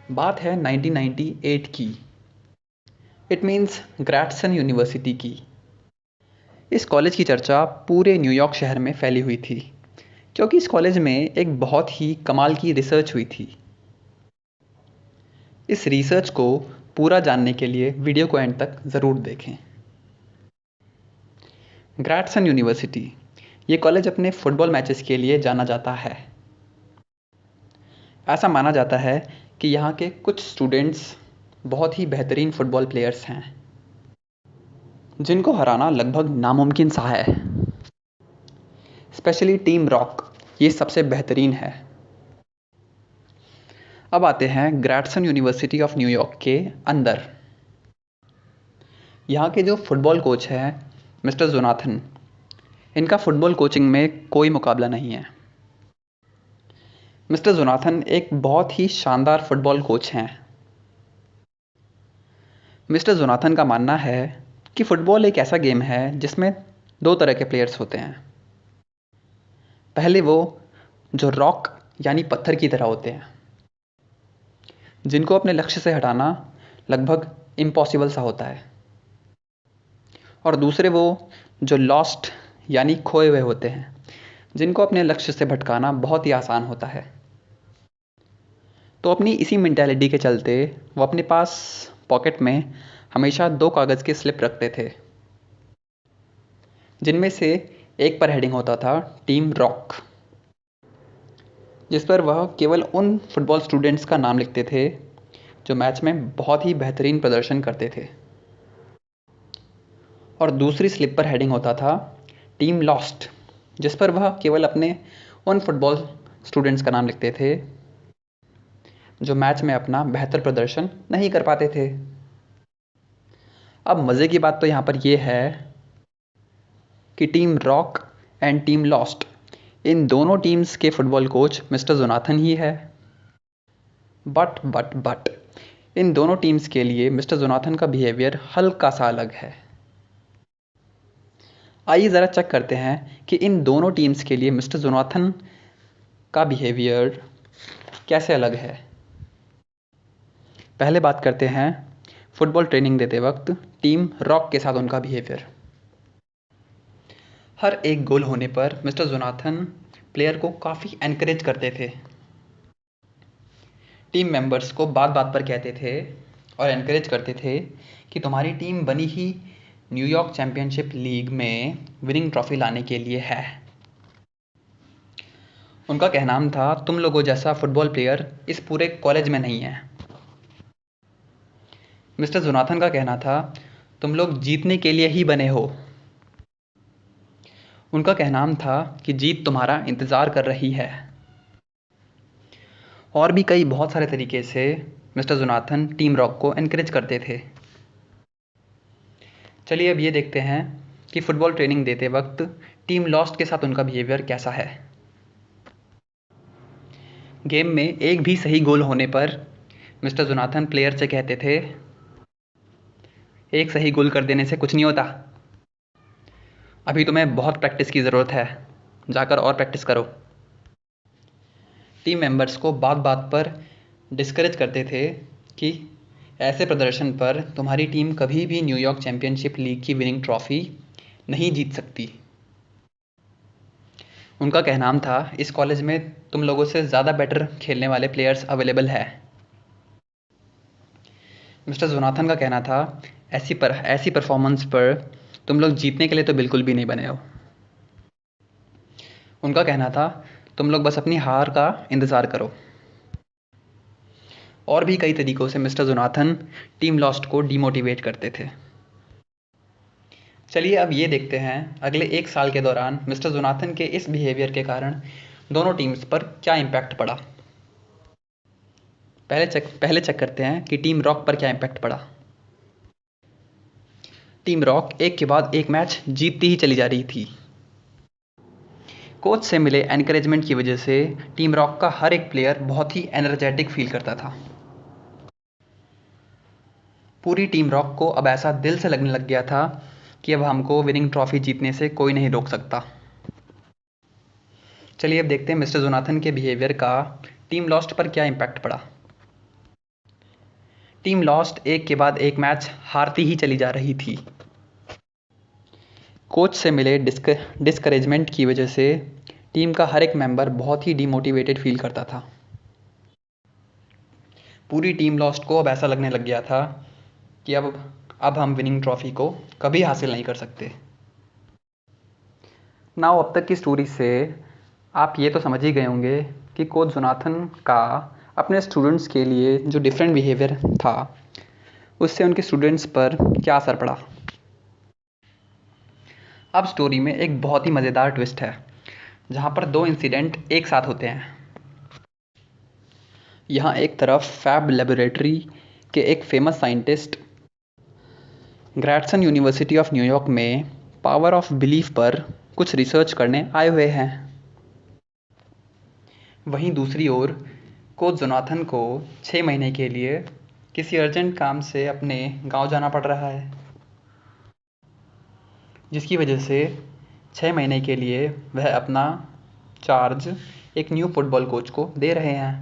बात है 1998 की। इट मीन्स ग्रेटसन यूनिवर्सिटी की। इस कॉलेज की चर्चा पूरे न्यूयॉर्क शहर में फैली हुई थी क्योंकि इस कॉलेज में एक बहुत ही कमाल की रिसर्च हुई थी। इस रिसर्च को पूरा जानने के लिए वीडियो को एंड तक ज़रूर देखें। ग्रेटसन यूनिवर्सिटी ये कॉलेज अपने फुटबॉल मैचेस के लिए जाना जाता है। ऐसा माना जाता है कि यहाँ के कुछ स्टूडेंट्स बहुत ही बेहतरीन फुटबॉल प्लेयर्स हैं जिनको हराना लगभग नामुमकिन सा है। स्पेशली टीम रॉक ये सबसे बेहतरीन है। अब आते हैं ग्रेटसन यूनिवर्सिटी ऑफ न्यूयॉर्क के अंदर। यहाँ के जो फुटबॉल कोच हैं मिस्टर जोनाथन, इनका फुटबॉल कोचिंग में कोई मुकाबला नहीं है। मिस्टर जोनाथन एक बहुत ही शानदार फुटबॉल कोच हैं। मिस्टर जोनाथन का मानना है कि फ़ुटबॉल एक ऐसा गेम है जिसमें दो तरह के प्लेयर्स होते हैं। पहले वो जो रॉक यानी पत्थर की तरह होते हैं, जिनको अपने लक्ष्य से हटाना लगभग इम्पॉसिबल सा होता है। और दूसरे वो जो लॉस्ट यानी खोए हुए होते हैं, जिनको अपने लक्ष्य से भटकाना बहुत ही आसान होता है। तो अपनी इसी मेंटालिटी के चलते वो अपने पास पॉकेट में हमेशा दो कागज़ के स्लिप रखते थे, जिनमें से एक पर हेडिंग होता था टीम रॉक, जिस पर वह केवल उन फुटबॉल स्टूडेंट्स का नाम लिखते थे जो मैच में बहुत ही बेहतरीन प्रदर्शन करते थे। और दूसरी स्लिप पर हेडिंग होता था टीम लॉस्ट, जिस पर वह केवल अपने उन फुटबॉल स्टूडेंट्स का नाम लिखते थे जो मैच में अपना बेहतर प्रदर्शन नहीं कर पाते थे। अब मज़े की बात तो यहाँ पर यह है कि team rock and team lost in दोनों टीम्स के फुटबॉल कोच मिस्टर जोनाथन ही है। बट इन दोनों टीम्स के लिए मिस्टर जोनाथन का बिहेवियर हल्का सा अलग है। आइए ज़रा चेक करते हैं कि इन दोनों टीम्स के लिए मिस्टर जोनाथन का बिहेवियर कैसे अलग है। पहले बात करते हैं फुटबॉल ट्रेनिंग देते वक्त टीम रॉक के साथ उनका बिहेवियर। हर एक गोल होने पर मिस्टर जोनाथन प्लेयर को काफ़ी एनकरेज करते थे। टीम मेंबर्स को बात बात पर कहते थे और एनकरेज करते थे कि तुम्हारी टीम बनी ही न्यूयॉर्क चैम्पियनशिप लीग में विनिंग ट्रॉफी लाने के लिए है। उनका कहना था तुम लोगों जैसा फुटबॉल प्लेयर इस पूरे कॉलेज में नहीं है। मिस्टर जोनाथन का कहना था तुम लोग जीतने के लिए ही बने हो। उनका कहना था कि जीत तुम्हारा इंतज़ार कर रही है। और भी कई बहुत सारे तरीके से मिस्टर जोनाथन टीम रॉक को एनकरेज करते थे। चलिए अब ये देखते हैं कि फ़ुटबॉल ट्रेनिंग देते वक्त टीम लॉस्ट के साथ उनका बिहेवियर कैसा है। गेम में एक भी सही गोल होने पर मिस्टर जोनाथन प्लेयर से कहते थे एक सही गोल कर देने से कुछ नहीं होता, अभी तुम्हें बहुत प्रैक्टिस की ज़रूरत है, जाकर और प्रैक्टिस करो। टीम मेंबर्स को बात बात पर डिस्करेज करते थे कि ऐसे प्रदर्शन पर तुम्हारी टीम कभी भी न्यूयॉर्क चैम्पियनशिप लीग की विनिंग ट्रॉफी नहीं जीत सकती। उनका कहना था इस कॉलेज में तुम लोगों से ज़्यादा बेटर खेलने वाले प्लेयर्स अवेलेबल है। मिस्टर जोनाथन का कहना था ऐसी परफॉर्मेंस पर तुम लोग जीतने के लिए तो बिल्कुल भी नहीं बने हो। उनका कहना था तुम लोग बस अपनी हार का इंतज़ार करो। और भी कई तरीक़ों से मिस्टर जोनाथन टीम लॉस्ट को डीमोटिवेट करते थे। चलिए अब ये देखते हैं अगले एक साल के दौरान मिस्टर जोनाथन के इस बिहेवियर के कारण दोनों टीम्स पर क्या इम्पैक्ट पड़ा। पहले चेक करते हैं कि टीम रॉक पर क्या इम्पैक्ट पड़ा। टीम रॉक एक के बाद एक मैच जीतती ही चली जा रही थी। कोच से मिले एनकरेजमेंट की वजह से टीम रॉक का हर एक प्लेयर बहुत ही एनर्जेटिक फील करता था। पूरी टीम रॉक को अब ऐसा दिल से लगने लग गया था कि अब हमको विनिंग ट्रॉफी जीतने से कोई नहीं रोक सकता। चलिए अब देखते हैं मिस्टर जोनाथन के बिहेवियर का टीम लॉस्ट पर क्या इम्पैक्ट पड़ा। टीम लॉस्ट एक के बाद एक मैच हारती ही चली जा रही थी। कोच से मिले डिस्करेजमेंट की वजह से टीम का हर एक मेंबर बहुत ही डिमोटिवेटेड फील करता था। पूरी टीम लॉस्ट को अब ऐसा लगने लग गया था कि अब हम विनिंग ट्रॉफी को कभी हासिल नहीं कर सकते। नाउ अब तक की स्टोरी से आप ये तो समझ ही गए होंगे कि कोच जोनाथन का अपने स्टूडेंट्स के लिए जो डिफरेंट बिहेवियर था उससे उनके स्टूडेंट्स पर क्या असर पड़ा। अब स्टोरी में एक बहुत ही मज़ेदार ट्विस्ट है जहाँ पर दो इंसिडेंट एक साथ होते हैं। यहाँ एक तरफ फैब लेबोरेटरी के एक famous scientist ग्रैटसन university of New York में पावर ऑफ बिलीफ पर कुछ रिसर्च करने आए हुए हैं। वहीं दूसरी ओर कोच जोनाथन को 6 महीने के लिए किसी अर्जेंट काम से अपने गांव जाना पड़ रहा है, जिसकी वजह से 6 महीने के लिए वह अपना चार्ज एक न्यू फुटबॉल कोच को दे रहे हैं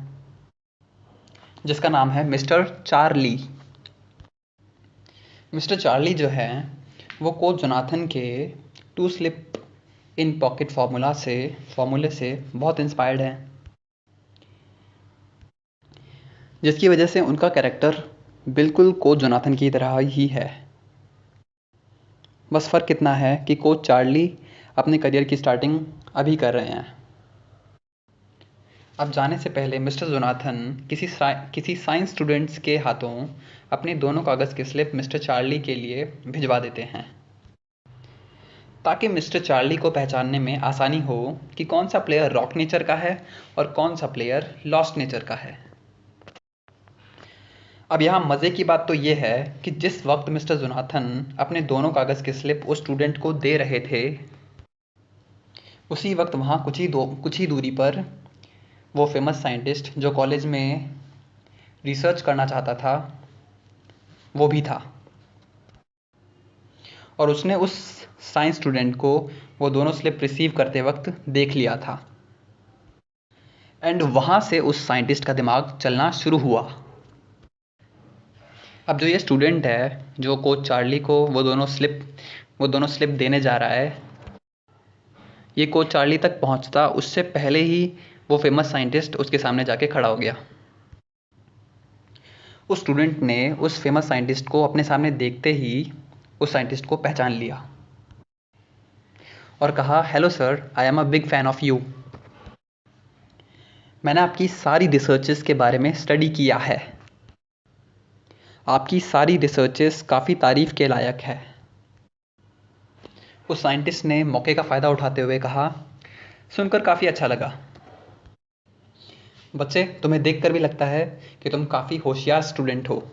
जिसका नाम है मिस्टर चार्ली। मिस्टर चार्ली जो है वो कोच जोनाथन के टू स्लिप इन पॉकेट फॉर्मूले से बहुत इंस्पायर्ड है, जिसकी वजह से उनका कैरेक्टर बिल्कुल कोच जोनाथन की तरह ही है। बस फ़र्क इतना है कि कोच चार्ली अपने करियर की स्टार्टिंग अभी कर रहे हैं। अब जाने से पहले मिस्टर जोनाथन किसी साइंस स्टूडेंट्स के हाथों अपने दोनों कागज़ की स्लिप मिस्टर चार्ली के लिए भिजवा देते हैं ताकि मिस्टर चार्ली को पहचानने में आसानी हो कि कौन सा प्लेयर रॉक नेचर का है और कौन सा प्लेयर लॉस्ट नेचर का है। अब यहाँ मज़े की बात तो ये है कि जिस वक्त मिस्टर जोनाथन अपने दोनों कागज़ की स्लिप उस स्टूडेंट को दे रहे थे उसी वक्त वहाँ कुछ ही दूरी पर वो फेमस साइंटिस्ट जो कॉलेज में रिसर्च करना चाहता था वो भी था और उसने उस साइंस स्टूडेंट को वो दोनों स्लिप रिसीव करते वक्त देख लिया था एंड वहाँ से उस साइंटिस्ट का दिमाग चलना शुरू हुआ। अब जो ये स्टूडेंट है जो कोच चार्ली को वो दोनों स्लिप देने जा रहा है, ये कोच चार्ली तक पहुँचता उससे पहले ही वो फेमस साइंटिस्ट उसके सामने जाके खड़ा हो गया। उस स्टूडेंट ने उस फेमस साइंटिस्ट को अपने सामने देखते ही उस साइंटिस्ट को पहचान लिया और कहा, hello sir, I am a big fan of you. मैंने आपकी सारी रिसर्चेस के बारे में स्टडी किया है, आपकी सारी रिसर्चेस काफ़ी तारीफ़ के लायक है। उस साइंटिस्ट ने मौके का फ़ायदा उठाते हुए कहा, सुनकर काफ़ी अच्छा लगा। बच्चे, तुम्हें देखकर भी लगता है कि तुम काफ़ी होशियार स्टूडेंट हो।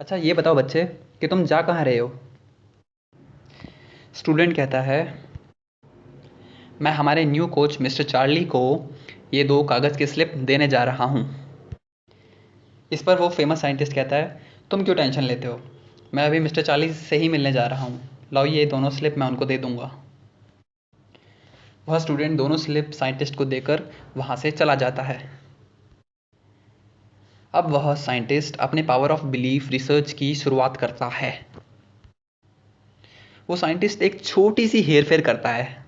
अच्छा ये बताओ बच्चे कि तुम जा कहाँ रहे हो। स्टूडेंट कहता है, मैं हमारे न्यू कोच मिस्टर चार्ली को ये 2 कागज़ की स्लिप देने जा रहा हूँ। इस पर वो फेमस साइंटिस्ट कहता है, तुम क्यों टेंशन लेते हो, मैं अभी मिस्टर चार्ली से ही मिलने जा रहा हूँ, लाओ ये दोनों स्लिप मैं उनको दे दूँगा। वह स्टूडेंट दोनों स्लिप साइंटिस्ट को देकर वहाँ से चला जाता है। अब वह साइंटिस्ट अपने पावर ऑफ बिलीफ रिसर्च की शुरुआत करता है। वो साइंटिस्ट एक छोटी सी हेरफेर करता है।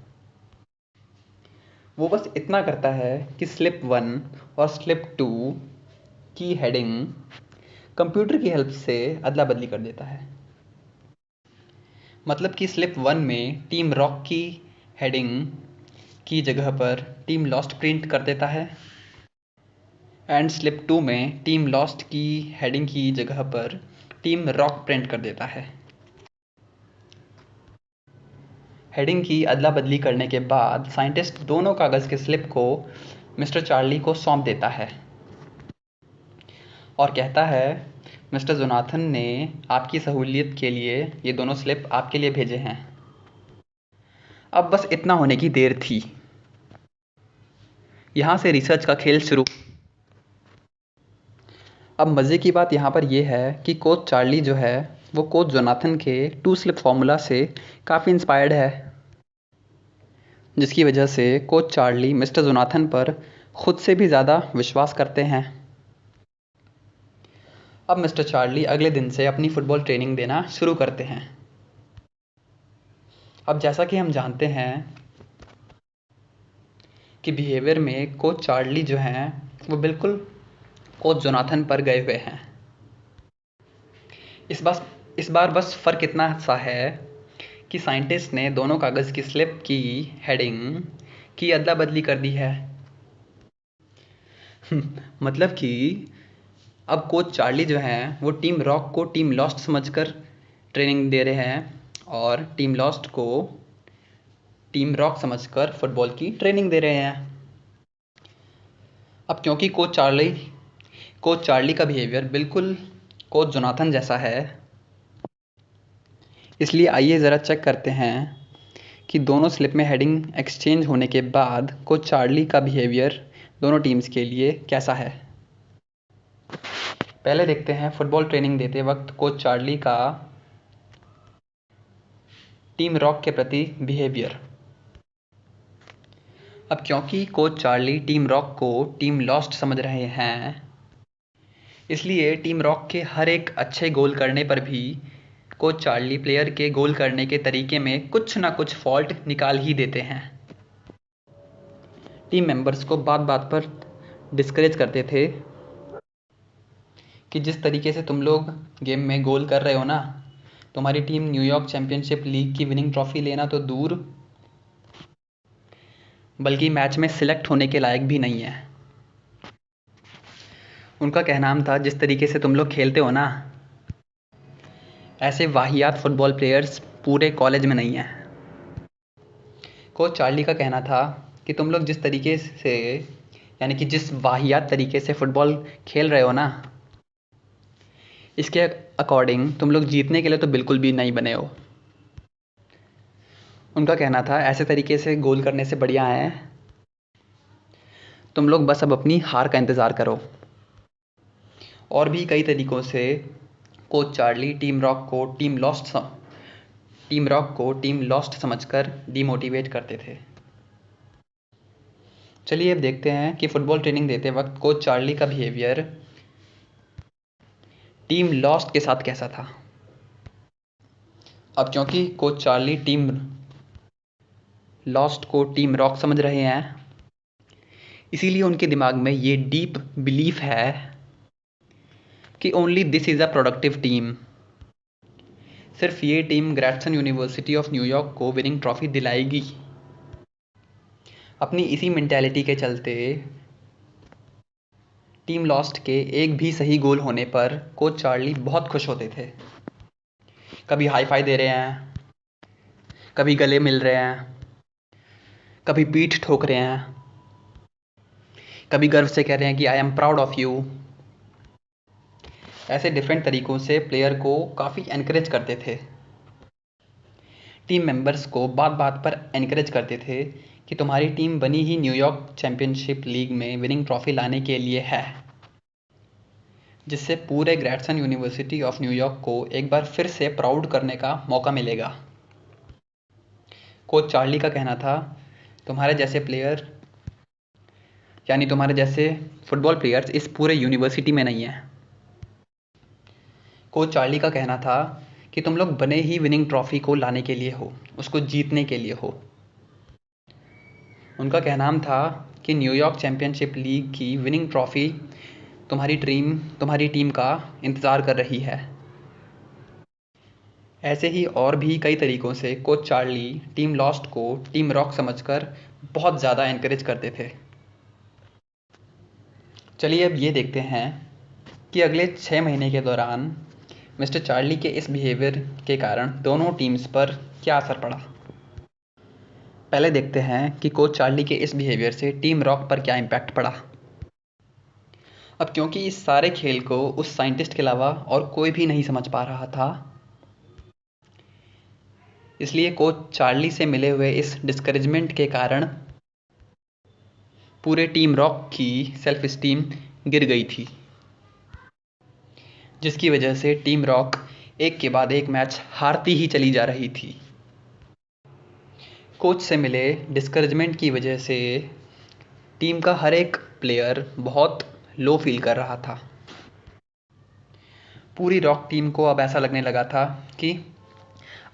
वो बस इतना करता है कि स्लिप 1 और स्लिप 2 की हेडिंग कंप्यूटर की हेल्प से अदला बदली कर देता है। मतलब कि स्लिप 1 में टीम रॉक की हेडिंग की जगह पर टीम लॉस्ट प्रिंट कर देता है एंड स्लिप 2 में टीम लॉस्ट की हेडिंग की जगह पर टीम रॉक प्रिंट कर देता है। हेडिंग की अदला बदली करने के बाद साइंटिस्ट दोनों कागज़ के स्लिप को मिस्टर चार्ली को सौंप देता है और कहता है, मिस्टर जोनाथन ने आपकी सहूलियत के लिए ये दोनों स्लिप आपके लिए भेजे हैं। अब बस इतना होने की देर थी। यहाँ से रिसर्च का खेल शुरू। अब मज़े की बात यहाँ पर यह है कि कोच चार्ली जो है वो कोच जोनाथन के 2 स्लिप फार्मूला से काफ़ी इंस्पायर्ड है, जिसकी वजह से कोच चार्ली मिस्टर जोनाथन पर ख़ुद से भी ज़्यादा विश्वास करते हैं। अब मिस्टर चार्ली अगले दिन से अपनी फुटबॉल ट्रेनिंग देना शुरू करते हैं। अब जैसा कि हम जानते हैं कि बिहेवियर में कोच चार्ली जो हैं वो बिल्कुल कोच जोनाथन पर गए हुए हैं। इस बार बस फ़र्क इतना सा है कि साइंटिस्ट ने दोनों कागज़ की स्लिप की हेडिंग की अदला बदली कर दी है। मतलब कि अब कोच चार्ली जो हैं वो टीम रॉक को टीम लॉस्ट समझकर ट्रेनिंग दे रहे हैं और टीम लॉस्ट को टीम रॉक समझकर फुटबॉल की ट्रेनिंग दे रहे हैं। अब क्योंकि कोच चार्ली का बिहेवियर बिल्कुल कोच जोनाथन जैसा है, इसलिए आइए ज़रा चेक करते हैं कि दोनों स्लिप में हेडिंग एक्सचेंज होने के बाद कोच चार्ली का बिहेवियर दोनों टीम्स के लिए कैसा है। पहले देखते हैं फुटबॉल ट्रेनिंग देते वक्त कोच चार्ली का टीम रॉक के प्रति बिहेवियर। अब क्योंकि कोच चार्ली टीम रॉक को टीम लॉस्ट समझ रहे हैं, इसलिए टीम रॉक के हर एक अच्छे गोल करने पर भी कोच चार्ली प्लेयर के गोल करने के तरीके में कुछ ना कुछ फॉल्ट निकाल ही देते हैं। टीम मेंबर्स को बात बात पर डिस्करेज करते थे कि जिस तरीके से तुम लोग गेम में गोल कर रहे हो ना, तुम्हारी टीम न्यूयॉर्क चैंपियनशिप लीग की विनिंग ट्रॉफी लेना तो दूर, बल्कि मैच में सिलेक्ट होने के लायक भी नहीं है। उनका कहना था जिस तरीके से तुम लोग खेलते हो ना, ऐसे वाहियात फुटबॉल प्लेयर्स पूरे कॉलेज में नहीं हैं। कोच चार्ली का कहना था कि तुम लोग जिस तरीके से, यानी कि जिस वाहियात तरीके से फुटबॉल खेल रहे हो ना, इसके अकॉर्डिंग तुम लोग जीतने के लिए तो बिल्कुल भी नहीं बने हो। उनका कहना था ऐसे तरीके से गोल करने से बढ़िया है तुम लोग बस अब अपनी हार का इंतज़ार करो। और भी कई तरीक़ों से कोच चार्ली टीम रॉक को टीम लॉस्ट समझकर डीमोटिवेट करते थे। चलिए अब देखते हैं कि फुटबॉल ट्रेनिंग देते वक्त कोच चार्ली का बिहेवियर टीम लॉस्ट के साथ कैसा था। अब क्योंकि कोच चार्ली टीम लॉस्ट को टीम रॉक समझ रहे हैं, इसीलिए उनके दिमाग में ये डीप बिलीफ है कि only this is a productive team. सिर्फ ये टीम ग्रेटसन यूनिवर्सिटी ऑफ न्यूयॉर्क को विनिंग ट्रॉफी दिलाएगी। अपनी इसी मेंटालिटी के चलते टीम लॉस्ट के एक भी सही गोल होने पर कोच चार्ली बहुत खुश होते थे। कभी हाई फाई दे रहे हैं, कभी गले मिल रहे हैं, कभी पीठ ठोक रहे हैं, कभी गर्व से कह रहे हैं कि I am proud of you. ऐसे डिफरेंट तरीक़ों से प्लेयर को काफ़ी एनकरेज करते थे। टीम मेंबर्स को बात बात पर एनकरेज करते थे कि तुम्हारी टीम बनी ही न्यूयॉर्क चैंपियनशिप लीग में विनिंग ट्रॉफी लाने के लिए है, जिससे पूरे ग्रेटसन यूनिवर्सिटी ऑफ न्यूयॉर्क को एक बार फिर से प्राउड करने का मौका मिलेगा। कोच चार्ली का कहना था तुम्हारे जैसे प्लेयर, यानी तुम्हारे जैसे फुटबॉल प्लेयर्स इस पूरे यूनिवर्सिटी में नहीं हैं। कोच चार्ली का कहना था कि तुम लोग बने ही विनिंग ट्रॉफी को लाने के लिए हो, उसको जीतने के लिए हो। उनका कहना था कि न्यूयॉर्क चैंपियनशिप लीग की विनिंग ट्रॉफी तुम्हारी टीम का इंतज़ार कर रही है। ऐसे ही और भी कई तरीक़ों से कोच चार्ली टीम लॉस्ट को टीम रॉक समझकर बहुत ज़्यादा एनकरेज करते थे। चलिए अब ये देखते हैं कि अगले 6 महीने के दौरान मिस्टर चार्ली के इस बिहेवियर के कारण दोनों टीम्स पर क्या असर पड़ा। पहले देखते हैं कि कोच चार्ली के इस बिहेवियर से टीम रॉक पर क्या इम्पैक्ट पड़ा। अब क्योंकि इस सारे खेल को उस साइंटिस्ट के अलावा और कोई भी नहीं समझ पा रहा था, इसलिए कोच चार्ली से मिले हुए इस डिस्करेजमेंट के कारण पूरे टीम रॉक की सेल्फ इस्टीम गिर गई थी, जिसकी वजह से टीम रॉक एक के बाद एक मैच हारती ही चली जा रही थी। कोच से मिले डिस्करेजमेंट की वजह से टीम का हर एक प्लेयर बहुत लो फील कर रहा था। पूरी रॉक टीम को अब ऐसा लगने लगा था कि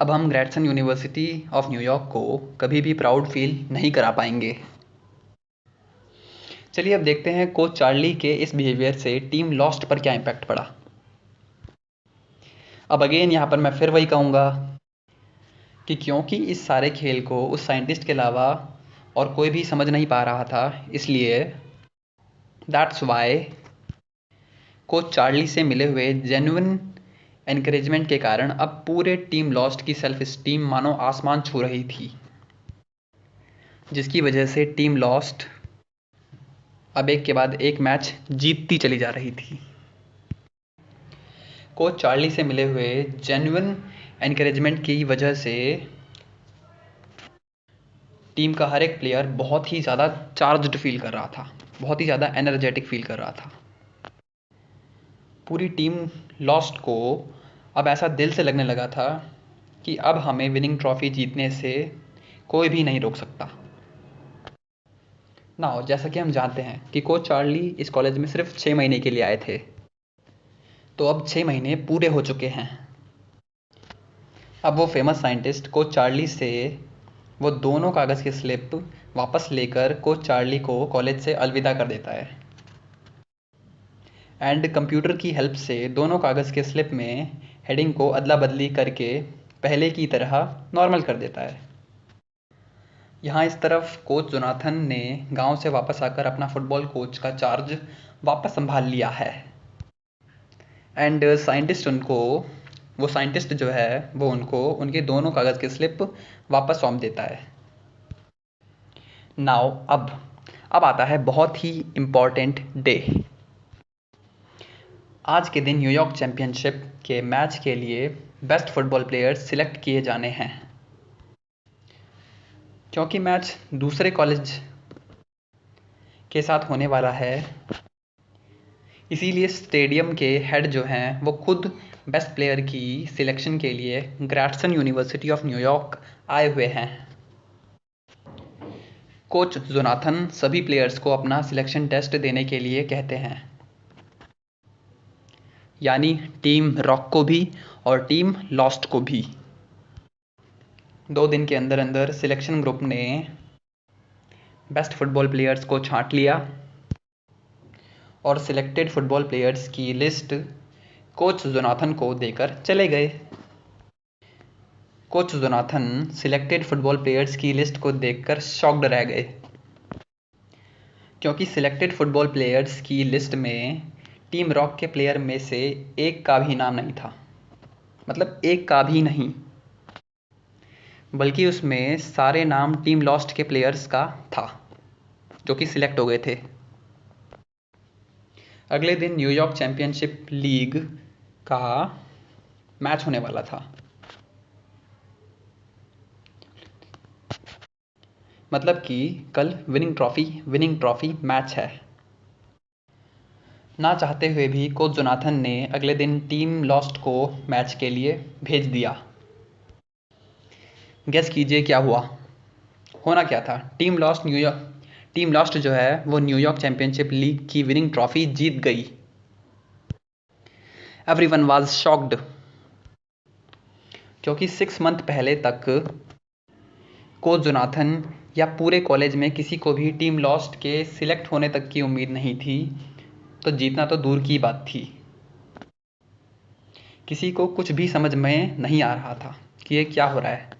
अब हम ग्रेटसन यूनिवर्सिटी ऑफ न्यूयॉर्क को कभी भी प्राउड फील नहीं करा पाएंगे। चलिए अब देखते हैं कोच चार्ली के इस बिहेवियर से टीम लॉस्ट पर क्या इम्पैक्ट पड़ा। अब अगेन यहाँ पर मैं फिर वही कहूँगा कि क्योंकि इस सारे खेल को उस साइंटिस्ट के अलावा और कोई भी समझ नहीं पा रहा था, इसलिए दैट्स वाई कोच चार्ली से मिले हुए जेन्युइन एनकरेजमेंट के कारण अब पूरे टीम लॉस्ट की सेल्फ स्टीम मानो आसमान छू रही थी, जिसकी वजह से टीम लॉस्ट अब एक के बाद एक मैच जीतती चली जा रही थी। कोच चार्ली से मिले हुए जेन्युइन एनकरेजमेंट की वजह से टीम का हर एक प्लेयर बहुत ही ज़्यादा चार्ज्ड फील कर रहा था, बहुत ही ज़्यादा एनर्जेटिक फील कर रहा था। पूरी टीम लॉस्ट को अब ऐसा दिल से लगने लगा था कि अब हमें विनिंग ट्रॉफी जीतने से कोई भी नहीं रोक सकता। ना जैसा कि हम जानते हैं कि कोच चार्ली इस कॉलेज में सिर्फ 6 महीने के लिए आए थे, तो अब 6 महीने पूरे हो चुके हैं। अब वो फेमस साइंटिस्ट कोच चार्ली से वो दोनों कागज़ की स्लिप वापस लेकर कोच चार्ली को कॉलेज से अलविदा कर देता है एंड कंप्यूटर की हेल्प से दोनों कागज़ के स्लिप में हेडिंग को अदला बदली करके पहले की तरह नॉर्मल कर देता है। यहाँ इस तरफ कोच जोनाथन ने गांव से वापस आकर अपना फुटबॉल कोच का चार्ज वापस संभाल लिया है एंड वो साइंटिस्ट जो है वो उनको उनके दोनों कागज़ के स्लिप वापस सौंप देता है। नाउ अब आता है बहुत ही इम्पॉर्टेंट डे। आज के दिन न्यूयॉर्क चैंपियनशिप के मैच के लिए बेस्ट फुटबॉल प्लेयर्स सिलेक्ट किए जाने हैं। क्योंकि मैच दूसरे कॉलेज के साथ होने वाला है, इसीलिए स्टेडियम के हेड जो हैं वो खुद बेस्ट प्लेयर की सिलेक्शन के लिए ग्रेटसन यूनिवर्सिटी ऑफ न्यूयॉर्क आए हुए हैं। कोच जोनाथन सभी प्लेयर्स को अपना सिलेक्शन टेस्ट देने के लिए कहते हैं, यानी टीम रॉक को भी और टीम लॉस्ट को भी। 2 दिन के अंदर अंदर सिलेक्शन ग्रुप ने बेस्ट फुटबॉल प्लेयर्स को छांट लिया और सिलेक्टेड फुटबॉल प्लेयर्स की लिस्ट कोच जोनाथन को देकर चले गए। Coach Jonathan selected football players की लिस्ट को देखकर शॉक्ड रह गए, क्योंकि सिलेक्टेड फुटबॉल प्लेयर्स की लिस्ट में टीम रॉक के प्लेयर में से एक का भी नाम नहीं था। मतलब एक का भी नहीं, बल्कि उसमें सारे नाम टीम लॉस्ट के प्लेयर्स का था जो कि सिलेक्ट हो गए थे। अगले दिन न्यूयॉर्क चैंपियनशिप लीग का मैच होने वाला था। मतलब कि कल विनिंग ट्रॉफी मैच है। ना चाहते हुए भी कोच जोनाथन ने अगले दिन टीम लॉस्ट को मैच के लिए भेज दिया। गेस कीजिए क्या हुआ, होना क्या था। टीम लॉस्ट जो है वो न्यूयॉर्क चैंपियनशिप लीग की विनिंग ट्रॉफी जीत गई। एवरीवन वाज शॉक्ड, क्योंकि 6 मंथ पहले तक कोच जोनाथन या पूरे कॉलेज में किसी को भी टीम लॉस्ट के सिलेक्ट होने तक की उम्मीद नहीं थी, तो जीतना तो दूर की बात थी। किसी को कुछ भी समझ में नहीं आ रहा था कि ये क्या हो रहा है।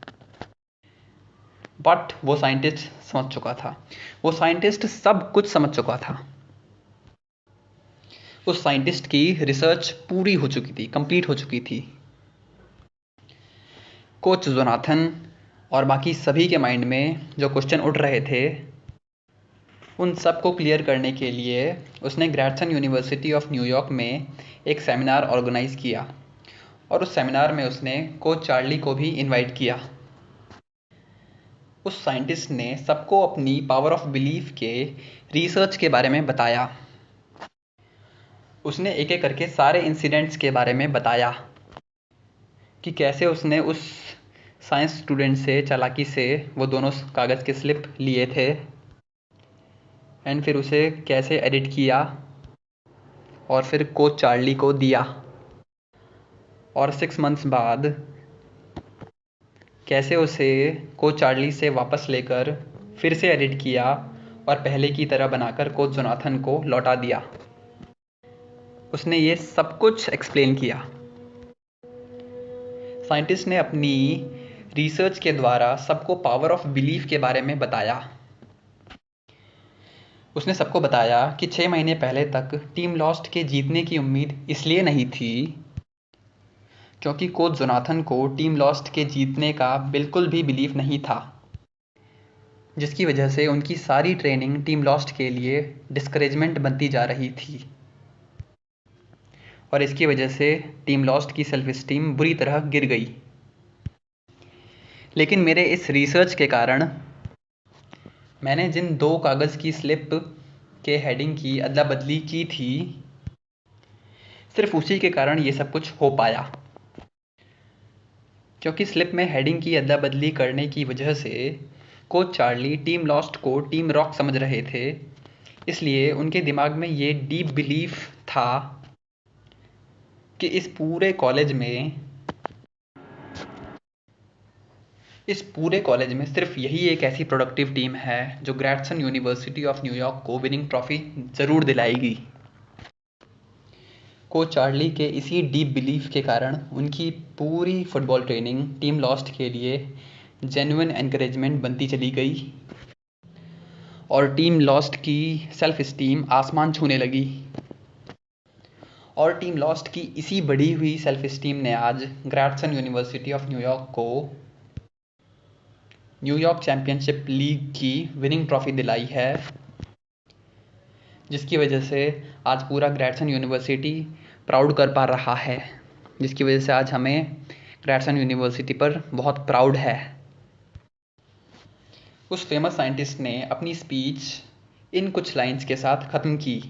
बट वो साइंटिस्ट समझ चुका था, वो साइंटिस्ट सब कुछ समझ चुका था। उस साइंटिस्ट की रिसर्च पूरी हो चुकी थी, कंप्लीट हो चुकी थी। कोच जोनाथन और बाकी सभी के माइंड में जो क्वेश्चन उठ रहे थे, उन सब को क्लियर करने के लिए उसने ग्रेटसन यूनिवर्सिटी ऑफ न्यूयॉर्क में एक सेमिनार ऑर्गेनाइज किया और उस सेमिनार में उसने कोच चार्ली को भी इनवाइट किया। उस साइंटिस्ट ने सबको अपनी पावर ऑफ बिलीफ के रिसर्च के बारे में बताया। उसने एक एक करके सारे इंसिडेंट्स के बारे में बताया कि कैसे उसने उस साइंस स्टूडेंट से चालाकी से वो दोनों कागज़ के स्लिप लिए थे एंड फिर उसे कैसे एडिट किया और फिर कोच चार्ली को दिया। और 6 मंथ्स बाद कैसे उसे कोच चार्ली से वापस लेकर फिर से एडिट किया और पहले की तरह बनाकर कोच जोनाथन को लौटा दिया। उसने ये सब कुछ एक्सप्लेन किया। साइंटिस्ट ने अपनी रिसर्च के द्वारा सबको पावर ऑफ बिलीफ के बारे में बताया। उसने सबको बताया कि 6 महीने पहले तक टीम लॉस्ट के जीतने की उम्मीद इसलिए नहीं थी क्योंकि कोच जोनाथन को टीम लॉस्ट के जीतने का बिल्कुल भी बिलीफ नहीं था, जिसकी वजह से उनकी सारी ट्रेनिंग टीम लॉस्ट के लिए डिस्करेजमेंट बनती जा रही थी और इसकी वजह से टीम लॉस्ट की सेल्फ एस्टीम बुरी तरह गिर गई। लेकिन मेरे इस रिसर्च के कारण मैंने जिन 2 कागज़ की स्लिप के हेडिंग की अदला बदली की थी, सिर्फ उसी के कारण ये सब कुछ हो पाया। क्योंकि स्लिप में हेडिंग की अदला बदली करने की वजह से कोच चार्ली टीम लॉस्ट को टीम रॉक समझ रहे थे, इसलिए उनके दिमाग में ये डीप बिलीफ था कि इस पूरे कॉलेज में सिर्फ यही एक ऐसी प्रोडक्टिव टीम है जो ग्रेटसन यूनिवर्सिटी ऑफ न्यूयॉर्क को विनिंग ट्रॉफी ज़रूर दिलाएगी। कोच चार्ली के इसी डीप बिलीफ के कारण उनकी पूरी फुटबॉल ट्रेनिंग टीम लॉस्ट के लिए जेन्युइन एनकरेजमेंट बनती चली गई और टीम लॉस्ट की सेल्फ एस्टीम आसमान छूने लगी। और टीम लॉस्ट की इसी बढ़ी हुई सेल्फ एस्टीम ने आज ग्रेटसन यूनिवर्सिटी ऑफ न्यूयॉर्क को न्यूयॉर्क चैम्पियनशिप लीग की विनिंग ट्रॉफी दिलाई है, जिसकी वजह से आज पूरा ग्रेटसन यूनिवर्सिटी प्राउड कर पा रहा है, जिसकी वजह से आज हमें ग्रेटसन यूनिवर्सिटी पर बहुत प्राउड है। उस फेमस साइंटिस्ट ने अपनी स्पीच इन कुछ लाइंस के साथ ख़त्म की।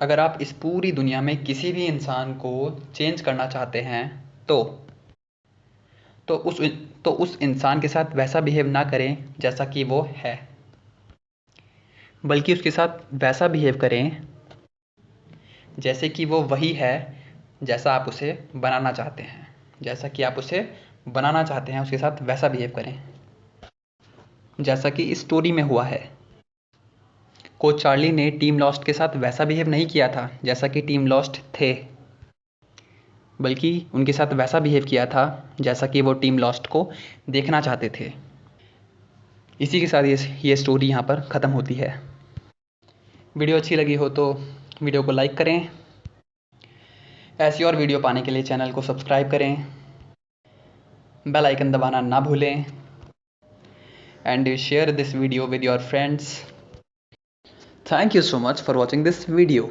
अगर आप इस पूरी दुनिया में किसी भी इंसान को चेंज करना चाहते हैं तो उस इंसान के साथ वैसा बिहेव ना करें जैसा कि वो है, बल्कि उसके साथ वैसा बिहेव करें जैसे कि वो वही है जैसा आप उसे बनाना चाहते हैं। जैसा कि आप उसे बनाना चाहते हैं उसके साथ वैसा बिहेव करें, जैसा कि इस स्टोरी में हुआ है। कोच चार्ली ने टीम लॉस्ट के साथ वैसा बिहेव नहीं किया था जैसा कि टीम लॉस्ट थे, बल्कि उनके साथ वैसा बिहेव किया था जैसा कि वो टीम लॉस्ट को देखना चाहते थे। इसी के साथ ये स्टोरी यहाँ पर ख़त्म होती है। वीडियो अच्छी लगी हो तो वीडियो को लाइक करें। ऐसी और वीडियो पाने के लिए चैनल को सब्सक्राइब करें, बेल आइकन दबाना ना भूलें and share this video with your friends. Thank you so much for watching this video.